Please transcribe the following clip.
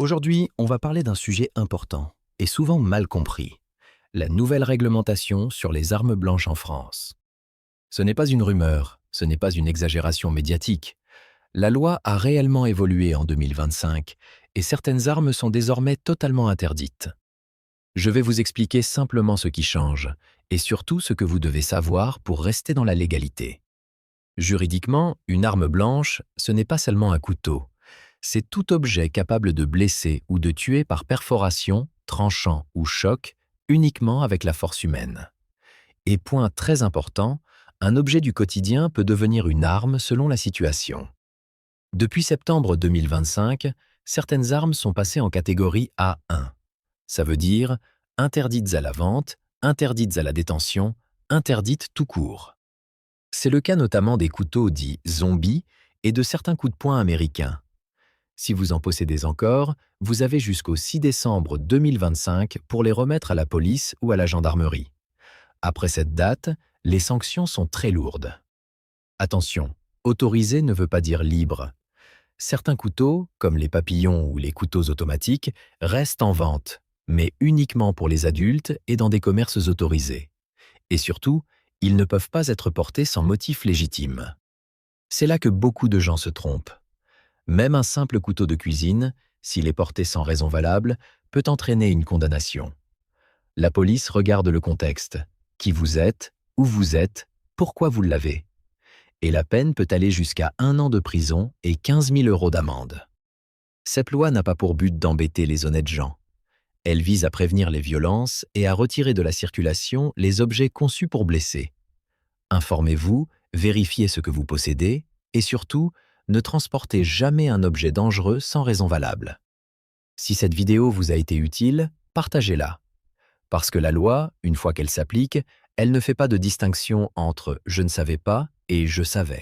Aujourd'hui, on va parler d'un sujet important et souvent mal compris, la nouvelle réglementation sur les armes blanches en France. Ce n'est pas une rumeur, ce n'est pas une exagération médiatique. La loi a réellement évolué en 2025 et certaines armes sont désormais totalement interdites. Je vais vous expliquer simplement ce qui change et surtout ce que vous devez savoir pour rester dans la légalité. Juridiquement, une arme blanche, ce n'est pas seulement un couteau. C'est tout objet capable de blesser ou de tuer par perforation, tranchant ou choc uniquement avec la force humaine. Et point très important, un objet du quotidien peut devenir une arme selon la situation. Depuis septembre 2025, certaines armes sont passées en catégorie A1. Ça veut dire interdites à la vente, interdites à la détention, interdites tout court. C'est le cas notamment des couteaux dits zombies et de certains coups de poing américains. Si vous en possédez encore, vous avez jusqu'au 6 décembre 2025 pour les remettre à la police ou à la gendarmerie. Après cette date, les sanctions sont très lourdes. Attention, autorisé ne veut pas dire libre. Certains couteaux, comme les papillons ou les couteaux automatiques, restent en vente, mais uniquement pour les adultes et dans des commerces autorisés. Et surtout, ils ne peuvent pas être portés sans motif légitime. C'est là que beaucoup de gens se trompent. Même un simple couteau de cuisine, s'il est porté sans raison valable, peut entraîner une condamnation. La police regarde le contexte. Qui vous êtes, où vous êtes, pourquoi vous l'avez. Et la peine peut aller jusqu'à 1 an de prison et 15 000 € d'amende. Cette loi n'a pas pour but d'embêter les honnêtes gens. Elle vise à prévenir les violences et à retirer de la circulation les objets conçus pour blesser. Informez-vous, vérifiez ce que vous possédez et surtout, ne transportez jamais un objet dangereux sans raison valable. Si cette vidéo vous a été utile, partagez-la. Parce que la loi, une fois qu'elle s'applique, elle ne fait pas de distinction entre « je ne savais pas » et « je savais ».